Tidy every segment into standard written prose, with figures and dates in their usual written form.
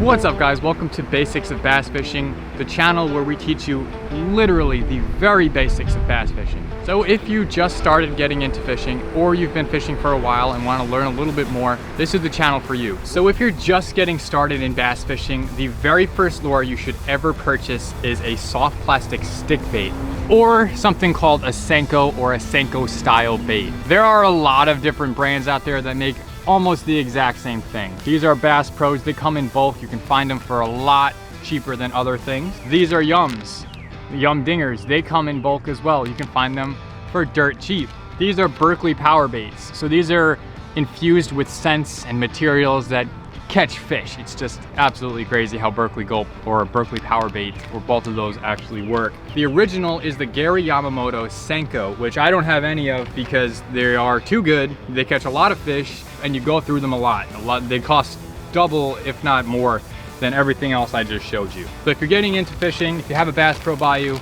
What's up guys, welcome to Basics of Bass Fishing, the channel where we teach you literally the very basics of bass fishing. So if you just started getting into fishing or you've been fishing for a while and want to learn a little bit more, this is the channel for you. So if you're just getting started in bass fishing, the very first lure you should ever purchase is a soft plastic stick bait or something called a Senko or a Senko style bait. There are a lot of different brands out there that make almost the exact same thing. These are Bass Pros, they come in bulk. You can find them for a lot cheaper than other things. These are Yums, Yum Dingers. They come in bulk as well. You can find them for dirt cheap. These are Berkley power baits. So these are infused with scents and materials that catch fish. It's just absolutely crazy how Berkley Gulp or Berkley power bait or both of those actually work. The original is the Gary Yamamoto Senko, which I don't have any of because they are too good. They catch a lot of fish and you go through them a lot. They cost double, if not more, than everything else I just showed you. So if you're getting into fishing, if you have a Bass Pro by you,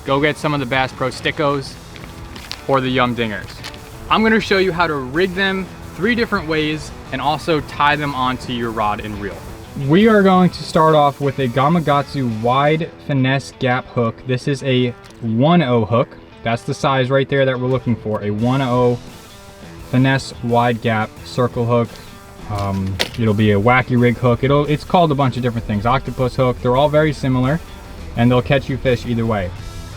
go get some of the Bass Pro Stickos or the Yum Dingers. I'm gonna show you how to rig them 3 different ways and also tie them onto your rod and reel. We are going to start off with a Gamakatsu wide finesse gap hook. This is a 1/0 hook. That's the size right there that we're looking for, a 1/0 finesse wide gap circle hook. It'll be a Wacky rig hook. It's called a bunch of different things. Octopus hook. They're all very similar and they'll catch you fish either way.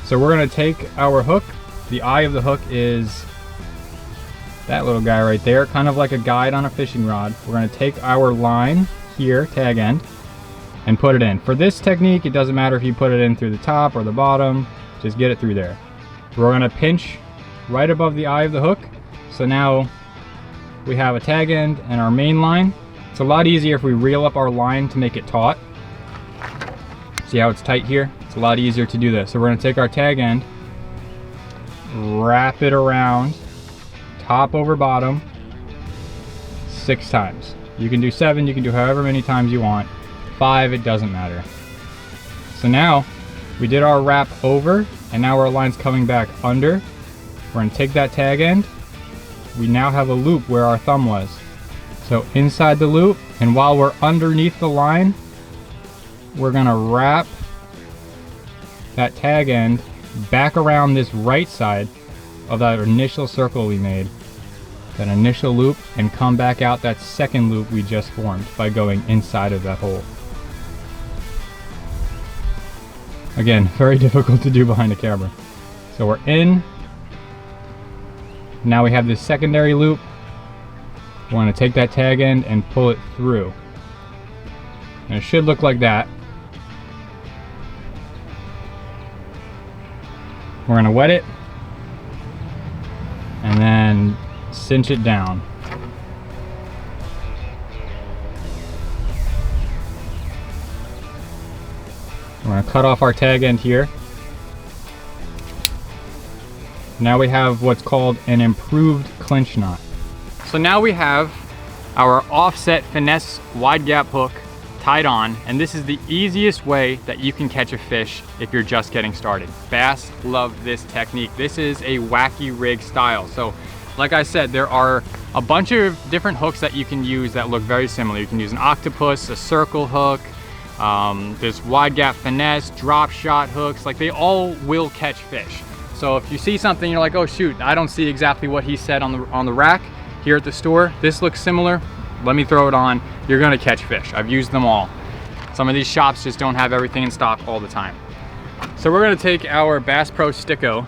So we're gonna take our hook. The eye of the hook is that little guy right there, kind of like a guide on a fishing rod. We're gonna take our line here, tag end, and put it in. For this technique, it doesn't matter if you put it in through the top or the bottom, just get it through there. We're gonna pinch right above the eye of the hook. So now we have a tag end and our main line. It's a lot easier if we reel up our line to make it taut. See how it's tight here? It's a lot easier to do this. So we're gonna take our tag end, wrap it around, top over bottom, 6 times. You can do 7, you can do however many times you want. 5, it doesn't matter. So now we did our wrap over and now our line's coming back under. We're gonna take that tag end. We now have a loop where our thumb was. So inside the loop, and while we're underneath the line, we're gonna wrap that tag end back around this right side of that initial circle we made, that initial loop, and come back out that second loop we just formed by going inside of that hole. Again, very difficult to do behind the camera. So we're in. Now we have this secondary loop. We're going to take that tag end and pull it through. And it should look like that. We're going to wet it and then cinch it down. We're going to cut off our tag end here. Now we have what's called an improved clinch knot. So now we have our offset finesse wide gap hook tied on, and this is the easiest way that you can catch a fish if you're just getting started. Bass love this technique. This is a Wacky rig style. So like I said, there are a bunch of different hooks that you can use that look very similar. You can use an octopus, a circle hook, this wide gap finesse, drop shot hooks, like they all will catch fish. So if you see something, you're like, oh shoot, I don't see exactly what he said on the rack here at the store. This looks similar, let me throw it on. You're gonna catch fish. I've used them all. Some of these shops just don't have everything in stock all the time. So we're gonna take our Bass Pro Sticko,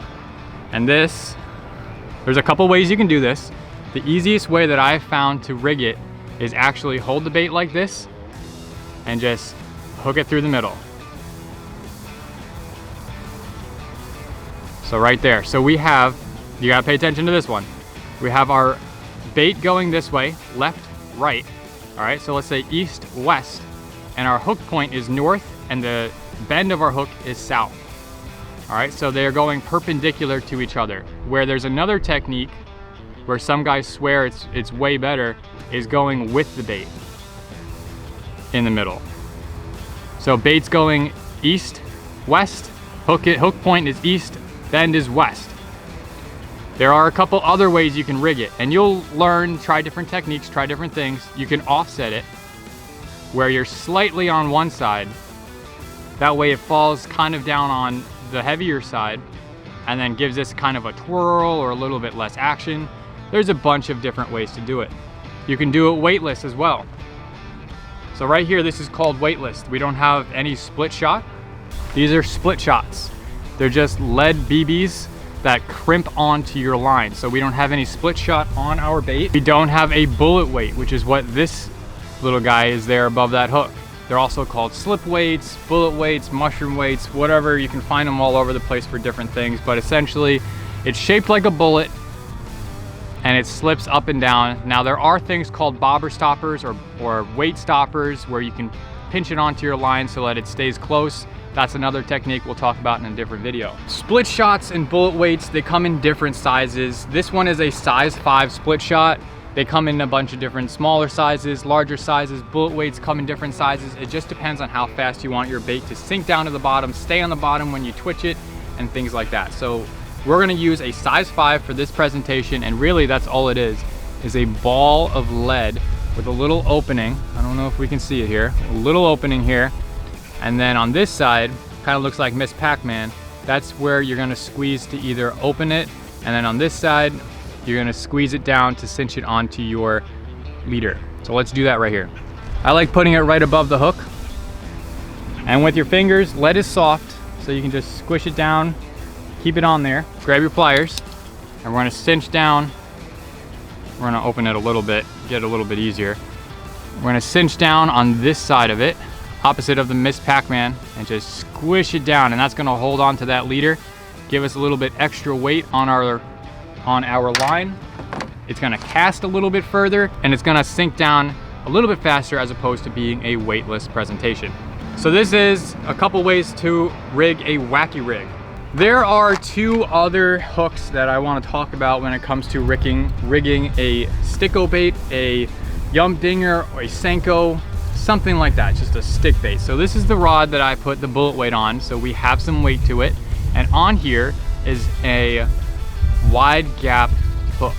and there's a couple ways you can do this. The easiest way that I've found to rig it is actually hold the bait like this and just hook it through the middle. So right there. So we have, you gotta pay attention to this one. We have our bait going this way, left, right. All right, so let's say east, west, and our hook point is north and the bend of our hook is south. All right, so they're going perpendicular to each other. Where there's another technique where some guys swear it's way better, is going with the bait in the middle. So bait's going east, west, hook point is east, bend is west. There are a couple other ways you can rig it, and you'll learn, try different techniques, try different things. You can offset it. where you're slightly on one side. That way it falls kind of down on the heavier side and then gives this kind of a twirl or a little bit less action. There's a bunch of different ways to do it. You can do it weightless as well. So right here, this is called weightless. We don't have any split shot. These are split shots. They're just lead BBs that crimp onto your line. So we don't have any split shot on our bait. We don't have a bullet weight, which is what this little guy is there above that hook. They're also called slip weights, bullet weights, mushroom weights, whatever. You can find them all over the place for different things, but essentially it's shaped like a bullet and it slips up and down. Now there are things called bobber stoppers or weight stoppers where you can pinch it onto your line so that it stays close. That's another technique we'll talk about in a different video. Split shots and bullet weights, they come in different sizes. This one is a size 5 split shot. They come in a bunch of different smaller sizes, larger sizes. Bullet weights come in different sizes. It just depends on how fast you want your bait to sink down to the bottom, stay on the bottom when you twitch it, and things like that. So we're gonna use a size 5 for this presentation, and really that's all it is a ball of lead with a little opening. I don't know if we can see it here. A little opening here. And then on this side, kind of looks like Miss Pac-Man. That's where you're gonna squeeze to either open it, and then on this side, you're gonna squeeze it down to cinch it onto your leader. So let's do that right here. I like putting it right above the hook. And with your fingers, lead is soft, so you can just squish it down, keep it on there. Grab your pliers, and we're gonna cinch down. We're gonna open it a little bit, get it a little bit easier. We're gonna cinch down on this side of it, opposite of the Miss Pac-Man, and just squish it down, and that's gonna hold on to that leader, give us a little bit extra weight on our line. It's gonna cast a little bit further, and it's gonna sink down a little bit faster as opposed to being a weightless presentation. So this is a couple ways to rig a wacky rig. There are 2 other hooks that I want to talk about when it comes to rigging a sticko bait, a yum dinger, or a Senko, something like that, just a stick bait. So this is the rod that I put the bullet weight on, so we have some weight to it. And on here is a wide gap hook.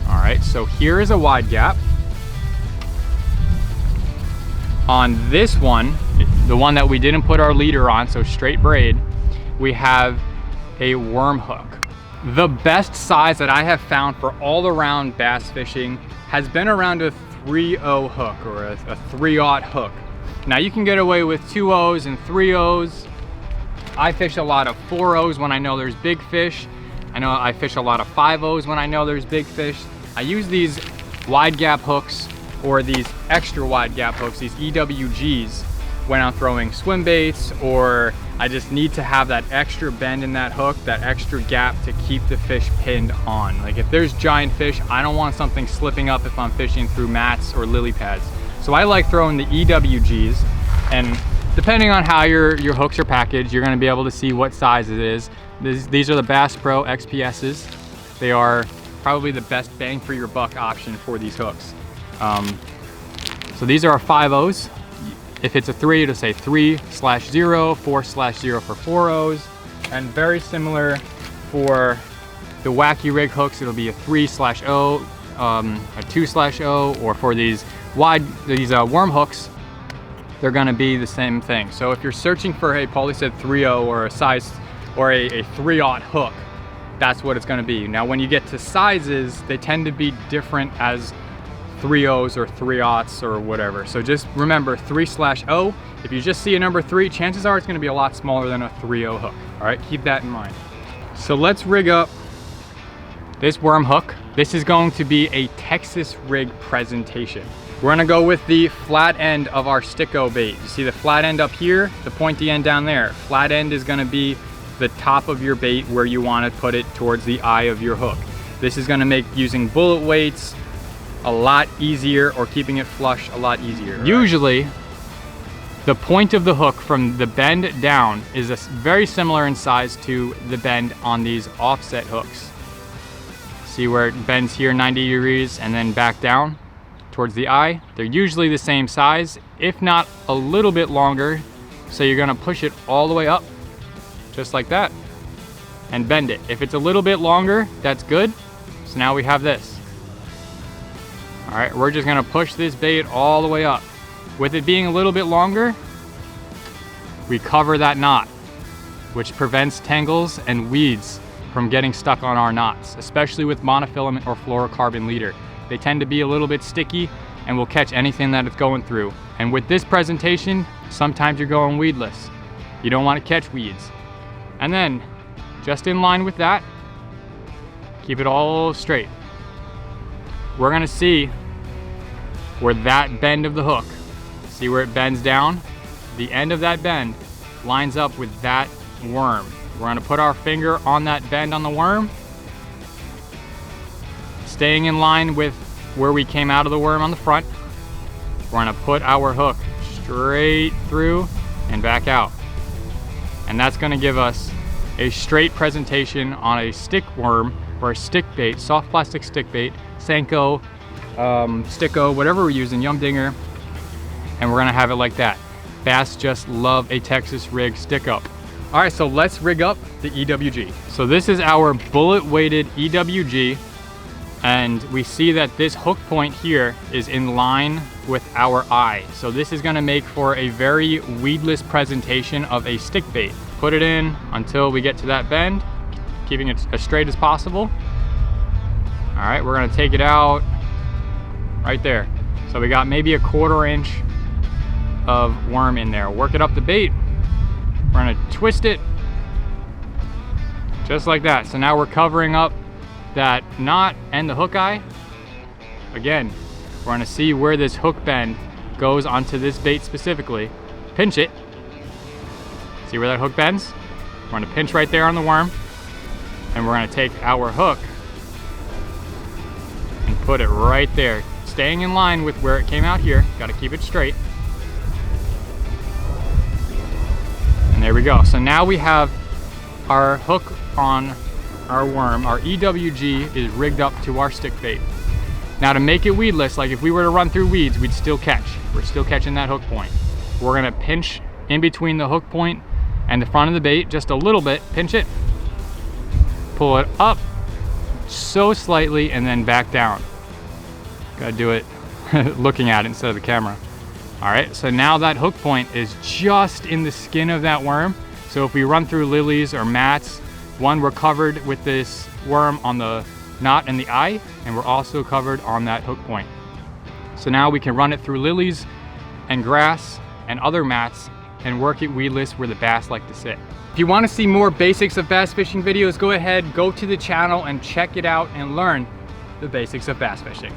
All right, so here is a wide gap. On this one, the one that we didn't put our leader on, so straight braid, we have a worm hook. The best size that I have found for all around bass fishing has been around a 3/0 hook or a 3/0 hook. Now you can get away with 2/0s and 3/0s. I fish a lot of 4/0s when I know there's big fish. I know I fish a lot of 5/0s when I know there's big fish. I use these wide gap hooks or these extra wide gap hooks, these EWGs, when I'm throwing swim baits, or I just need to have that extra bend in that hook, that extra gap to keep the fish pinned on. Like if there's giant fish, I don't want something slipping up if I'm fishing through mats or lily pads. So I like throwing the EWGs, and depending on how your hooks are packaged, you're gonna be able to see what size it is. These are the Bass Pro XPSs. They are probably the best bang for your buck option for these hooks. So these are our 5/0s. If it's a 3, it'll say 3/0, 4/0 for 4/0s, and very similar for the Wacky rig hooks, it'll be a 3/0, a 2/0, or for these worm hooks, they're gonna be the same thing. So if you're searching for a Paulie said 3/0 or a size or a 3/0 hook, that's what it's gonna be. Now when you get to sizes, they tend to be different as 3/0s or 3/0s or whatever. So just remember 3/0. If you just see a number 3, chances are it's gonna be a lot smaller than a 3/0 hook. All right, keep that in mind. So let's rig up this worm hook. This is going to be a Texas rig presentation. We're gonna go with the flat end of our sticko bait. You see the flat end up here, the pointy end down there. Flat end is gonna be the top of your bait where you wanna put it towards the eye of your hook. This is gonna make using bullet weights a lot easier, or keeping it flush a lot easier. Right? Usually, the point of the hook from the bend down is very similar in size to the bend on these offset hooks. See where it bends here 90 degrees and then back down towards the eye? They're usually the same size, if not a little bit longer. So you're gonna push it all the way up, just like that, and bend it. If it's a little bit longer, that's good. So now we have this. All right, we're just gonna push this bait all the way up. with it being a little bit longer, we cover that knot, which prevents tangles and weeds from getting stuck on our knots, especially with monofilament or fluorocarbon leader. They tend to be a little bit sticky and will catch anything that it's going through. And with this presentation, sometimes you're going weedless. You don't want to catch weeds. And then, just in line with that, keep it all straight. We're gonna see where that bend of the hook, see where it bends down? The end of that bend lines up with that worm. We're gonna put our finger on that bend on the worm, staying in line with where we came out of the worm on the front. We're gonna put our hook straight through and back out. And that's gonna give us a straight presentation on a stick worm or a stick bait, soft plastic stick bait, Senko, Sticko, whatever we're using, Yum Dinger, and we're gonna have it like that. Bass just love a Texas rig stick up. All right, so let's rig up the EWG. So this is our bullet weighted EWG, and we see that this hook point here is in line with our eye. So this is gonna make for a very weedless presentation of a stick bait. Put it in until we get to that bend, keeping it as straight as possible. All right, we're gonna take it out right there. So we got maybe a 1/4 inch of worm in there. Work it up the bait. We're gonna twist it just like that. So now we're covering up that knot and the hook eye. Again, we're gonna see where this hook bend goes onto this bait specifically. Pinch it. See where that hook bends? We're gonna pinch right there on the worm, and we're gonna take our hook and put it right there, staying in line with where it came out here. Gotta keep it straight. And there we go. So now we have our hook on our worm. Our EWG is rigged up to our stick bait. Now to make it weedless, like if we were to run through weeds, we'd still catch. We're still catching that hook point. We're gonna pinch in between the hook point and the front of the bait just a little bit, pinch it, pull it up so slightly, and then back down. Gotta do it looking at it instead of the camera. All right, so now that hook point is just in the skin of that worm. So if we run through lilies or mats, one, we're covered with this worm on the knot and the eye, and we're also covered on that hook point. So now we can run it through lilies and grass and other mats and work it weedless where the bass like to sit. If you want to see more basics of bass fishing videos, go ahead, go to the channel and check it out and learn the basics of bass fishing.